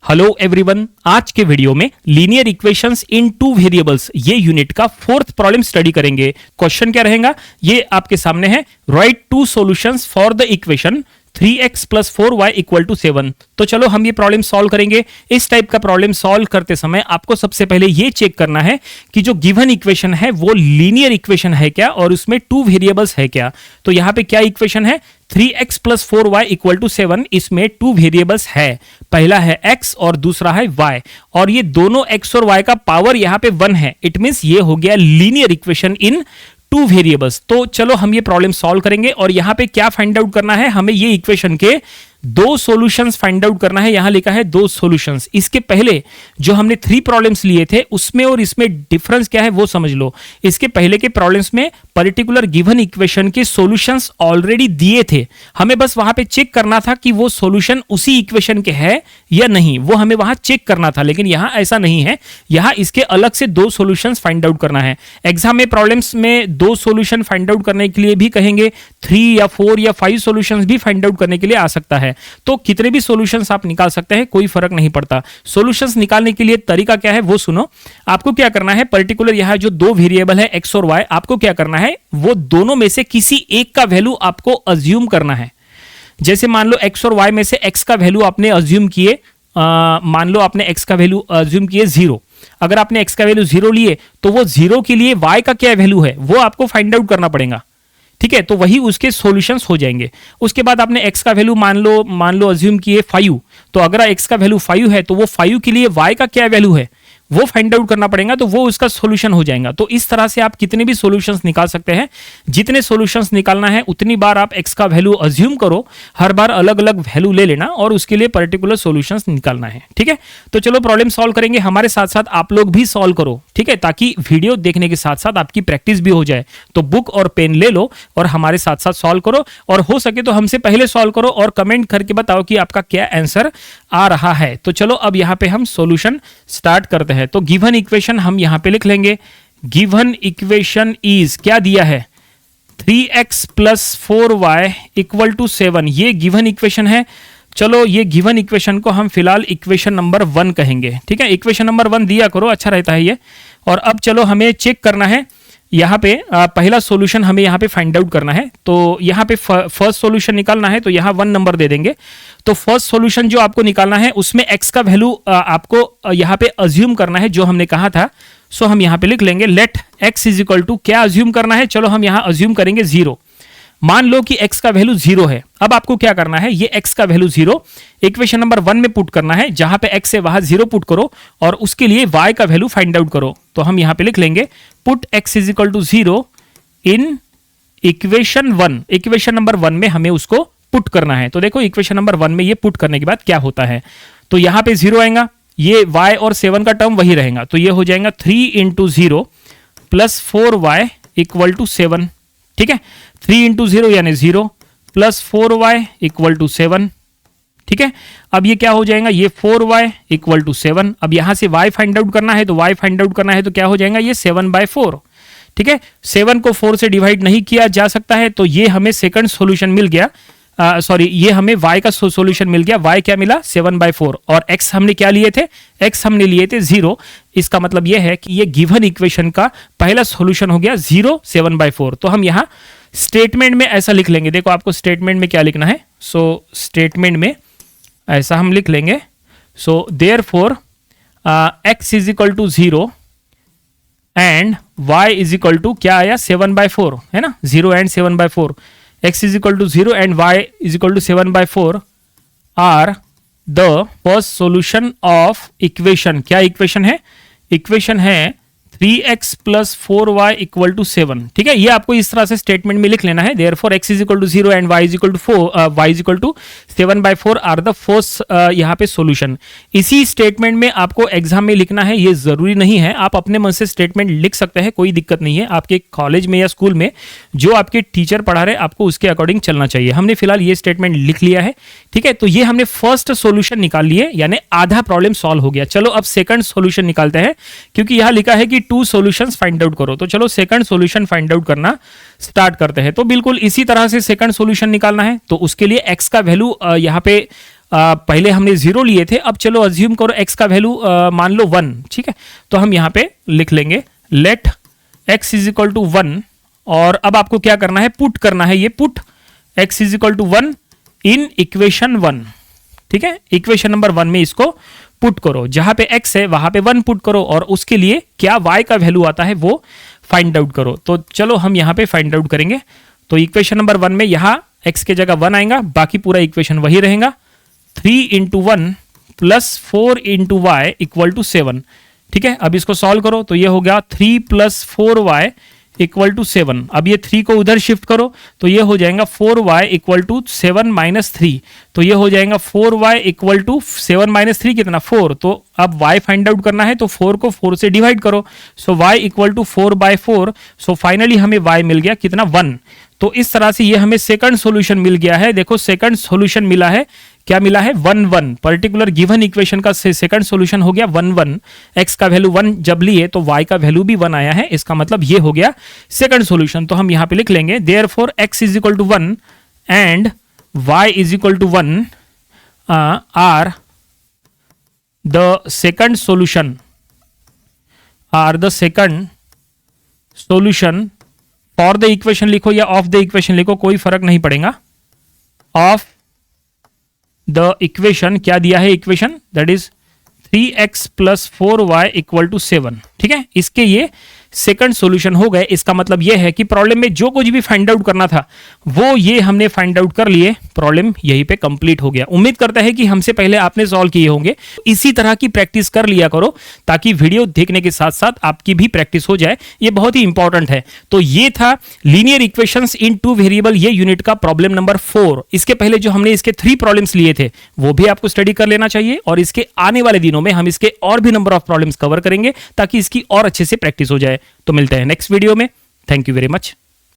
Hello everyone, आज के video में linear equations in two variables ये यूनिट का फोर्थ प्रॉब्लम स्टडी करेंगे। क्वेश्चन क्या रहेगा ये आपके सामने है। Write two solutions for the equation 3x + 4y = 7। तो चलो हम ये प्रॉब्लम सॉल्व करेंगे। इस टाइप का प्रॉब्लम सॉल्व करते समय आपको सबसे पहले ये चेक करना है कि जो गिवन इक्वेशन है वो लीनियर इक्वेशन है क्या और उसमें टू वेरिएबल्स है क्या। तो यहां पे क्या इक्वेशन है, 3x + 4y = 7। इसमें टू वेरिएबल्स है, पहला है x और दूसरा है y, और ये दोनों x और y का पावर यहां पे 1 है। इट मींस ये हो गया linear equation in two variables. तो चलो हम ये प्रॉब्लम सॉल्व करेंगे और यहां पे क्या फाइंड आउट करना है, हमें ये इक्वेशन के दो सॉल्यूशंस फाइंड आउट करना है। यहां लिखा है दो सॉल्यूशंस। इसके पहले जो हमने 3 प्रॉब्लम्स लिए थे उसमें और इसमें डिफरेंस क्या है वो समझ लो। इसके पहले के प्रॉब्लम्स में पर्टिकुलर गिवन इक्वेशन के सॉल्यूशंस ऑलरेडी दिए थे, हमें बस वहां पे चेक करना था कि वो सॉल्यूशन उसी इक्वेशन के है या नहीं, वो हमें वहां चेक करना था। लेकिन यहां ऐसा नहीं है, यहां इसके अलग से दो सॉल्यूशंस फाइंड आउट करना है। एग्जाम में प्रॉब्लम्स में दो सॉल्यूशन फाइंड आउट करने के लिए भी कहेंगे, 3 या 4 या 5 सॉल्यूशंस भी फाइंड आउट करने के लिए आ सकता है। तो कितने भी सॉल्यूशंस आप निकाल सकते हैं, कोई फर्क नहीं पड़ता। सॉल्यूशंस निकालने के लिए तरीका क्या है वो सुनो। आपको क्या करना है, पर्टिकुलर यहां जो दो वेरिएबल है x और y, आपको क्या करना है वो दोनों में से किसी एक का वैल्यू आपको अज्यूम करना है। जैसे मान लो x और y में से x का वैल्यू आपने अज्यूम किए, मान लो आपने x का वैल्यू अज्यूम किए 0। अगर आपने x का वैल्यू 0 लिए तो वो 0 के लिए y का क्या वैल्यू है वो आपको फाइंड आउट करना पड़ेगा। ठीक है, तो वही उसके सॉल्यूशंस हो जाएंगे। उसके बाद आपने x का वैल्यू मान लो अज्यूम किए 5, तो अगर x का वैल्यू 5 है तो वो 5 के लिए y का क्या वैल्यू है वो फाइंड आउट करना पड़ेगा, तो वो उसका सॉल्यूशन हो जाएगा। तो इस तरह से आप कितने भी सॉल्यूशंस निकाल सकते हैं। जितने सॉल्यूशंस निकालना है उतनी बार आप x का वैल्यू अज्यूम करो, हर बार अलग अलग वैल्यू ले लेना और उसके लिए पर्टिकुलर सॉल्यूशंस निकालना है। ठीक है, तो चलो प्रॉब्लम सॉल्व करेंगे। हमारे साथ साथ आप लोग भी सॉल्व करो, ठीक है, ताकि वीडियो देखने के साथ साथ आपकी प्रैक्टिस भी हो जाए। तो बुक और पेन ले लो और हमारे साथ साथ सॉल्व करो, और हो सके तो हमसे पहले सॉल्व करो और कमेंट करके बताओ कि आपका क्या आंसर आ रहा है। तो चलो अब यहाँ पे हम सॉल्यूशन स्टार्ट करते हैं। तो गिवन इक्वेशन हम यहां पे लिख लेंगे। गिवन इक्वेशन इज क्या दिया है, 3x + 4y = 7। ये गिवन इक्वेशन है। चलो ये गिवन इक्वेशन को हम फिलहाल इक्वेशन नंबर 1 कहेंगे। ठीक है, इक्वेशन नंबर 1 दिया करो, अच्छा रहता है ये। और अब चलो हमें चेक करना है यहाँ पे पहला सॉल्यूशन हमें यहाँ पे फाइंड आउट करना है। तो यहाँ पे फर्स्ट सॉल्यूशन निकालना है, तो यहाँ 1 नंबर दे देंगे। तो फर्स्ट सॉल्यूशन जो आपको निकालना है उसमें x का वैल्यू आपको यहाँ पे अज्यूम करना है जो हमने कहा था। सो हम यहाँ पे लिख लेंगे लेट x = क्या अज्यूम करना है, चलो हम यहाँ अज्यूम करेंगे 0। मान लो कि x का वैल्यू 0 है। अब आपको क्या करना है, ये x का वैल्यू 0 इक्वेशन नंबर 1 में पुट करना है, जहां पे x है वहां 0 पुट करो और उसके लिए y का वैल्यू फाइंड आउट करो। तो हम यहां पे लिख लेंगे पुट x = 0 इन इक्वेशन 1। इक्वेशन नंबर 1 में हमें उसको पुट करना है। तो देखो इक्वेशन नंबर 1 में ये पुट करने के बाद क्या होता है, तो यहां पे 0 आएगा, ये y और 7 का टर्म वही रहेगा, तो ये हो जाएगा 3 × 0 + 4y = 7। ठीक है, 3 × 0 यानी 0 + 4y = 7। ठीक है, अब ये क्या हो जाएगा, ये 4y = 7। अब यहां से y फाइंड आउट करना है, तो y फाइंड आउट करना है तो क्या हो जाएगा, ये 7/4। ठीक है, 7 को 4 से डिवाइड नहीं किया जा सकता है, तो ये हमें सेकंड सॉल्यूशन मिल गया। ये हमें y का सॉल्यूशन मिल गया। y क्या मिला, 7/4। और x हमने क्या लिए थे, x हमने लिए थे 0। इसका मतलब यह है कि ये गिवन इक्वेशन का पहला सॉल्यूशन हो गया 0, 7/4। तो हम यहाँ स्टेटमेंट में ऐसा लिख लेंगे। देखो आपको स्टेटमेंट में क्या लिखना है, सो स्टेटमेंट में ऐसा हम लिख लेंगे। So therefore x = 0 and y = क्या आया, 7/4 है ना, 0 and 7/4। x = 0 and y = 7/4 are the first solution of equation. क्या इक्वेशन है, इक्वेशन है 3x + 4y = 7। ठीक है, ये आपको इस तरह से स्टेटमेंट में लिख लेना है। Therefore x = 0 and y = 7/4 are the first यहाँ पे सॉल्यूशन। इसी स्टेटमेंट में आपको एग्जाम में लिखना है, ये जरूरी नहीं है, आप अपने मन से स्टेटमेंट लिख सकते हैं, कोई दिक्कत नहीं है। आपके कॉलेज में या स्कूल में जो आपके टीचर पढ़ा रहे आपको उसके अकॉर्डिंग चलना चाहिए। हमने फिलहाल ये स्टेटमेंट लिख लिया है। ठीक है, तो ये हमने फर्स्ट सॉल्यूशन निकाल लिए, यानी आधा प्रॉब्लम सॉल्व हो गया। चलो अब सेकंड सॉल्यूशन निकालते हैं, क्योंकि यहां लिखा है कि 2 सॉल्यूशंस फाइंड आउट करो। तो चलो सेकंड सॉल्यूशन फाइंड आउट करना स्टार्ट करते हैं। तो बिल्कुल इसी तरह से सेकंड सॉल्यूशन निकालना है, तो उसके लिए x का वैल्यू यहाँ पे पहले हमने 0 लिए थे, अब चलो अज्यूम करो x का वैल्यू मान लो 1, ठीक है। तो हम यहाँ पे लिख लेंगे let x is equal to 1, और अब आपको क्या करना है, पुट करना है, ये put x is equal to 1 in equation 1, ठीक है। इक्वेशन नंबर 1 में इसको पुट करो, जहां पे x है वहां पे 1 पुट करो, और उसके लिए क्या y का वैल्यू आता है वो फाइंड आउट करो। तो चलो हम यहाँ पे फाइंड आउट करेंगे। तो इक्वेशन नंबर 1 में यहाँ x के जगह 1 आएगा, बाकी पूरा इक्वेशन वही रहेगा। 3 into 1 plus 4 into y equal to 7, ठीक है। अब इसको सॉल्व करो तो ये हो गया 3 प्लस 4y इक्वल टू 7। अब ये 3 को उधर शिफ्ट करो तो ये हो जाएगा 4y इक्वल टू 7 माइनस 3, तो ये हो जाएगा 4y इक्वल टू 7 माइनस 3 कितना 4। तो अब y फाइंड आउट करना है तो 4 को 4 से डिवाइड करो, so y equal to 4/4। So finally हमें y मिल गया कितना 1। तो इस तरह से ये हमें सेकंड सॉल्यूशन मिल गया है। देखो सेकंड सॉल्यूशन मिला है, क्या मिला है 1 1, पर्टिकुलर गिवन इक्वेशन का सेकंड सॉल्यूशन हो गया 1 1। x का वैल्यू 1 जब लिए तो y का वैल्यू भी 1 आया है, इसका मतलब ये हो गया सेकंड सॉल्यूशन। तो हम यहां पे लिख लेंगे therefore x is equal to 1 and y is equal to 1 are the second solution, are the second solution for the equation लिखो या ऑफ द इक्वेशन लिखो, कोई फर्क नहीं पड़ेगा। ऑफ द इक्वेशन, क्या दिया है equation, that is 3x plus 4y equal to 7, ठीक है। इसके ये सेकंड सॉल्यूशन हो गए। इसका मतलब ये है कि प्रॉब्लम में जो कुछ भी फाइंड आउट करना था वो ये हमने फाइंड आउट कर लिए, प्रॉब्लम यहीं पे कंप्लीट हो गया। उम्मीद करता है कि हमसे पहले आपने सॉल्व किए होंगे, इसी तरह की प्रैक्टिस कर लिया करो ताकि वीडियो देखने के साथ साथ आपकी भी प्रैक्टिस हो जाए, ये बहुत ही इंपॉर्टेंट है। तो ये था लीनियर इक्वेशंस इन 2 वेरिएबल, ये यूनिट का प्रॉब्लम नंबर 4। इसके पहले जो हमने इसके 3 प्रॉब्लम्स लिए थे वो भी आपको स्टडी कर लेना चाहिए, और इसके आने वाले दिनों में हम इसके और भी नंबर ऑफ प्रॉब्लम्स कवर करेंगे ताकि इसकी और अच्छे से प्रैक्टिस हो जाए। तो मिलते हैं नेक्स्ट वीडियो में। Thank you very much.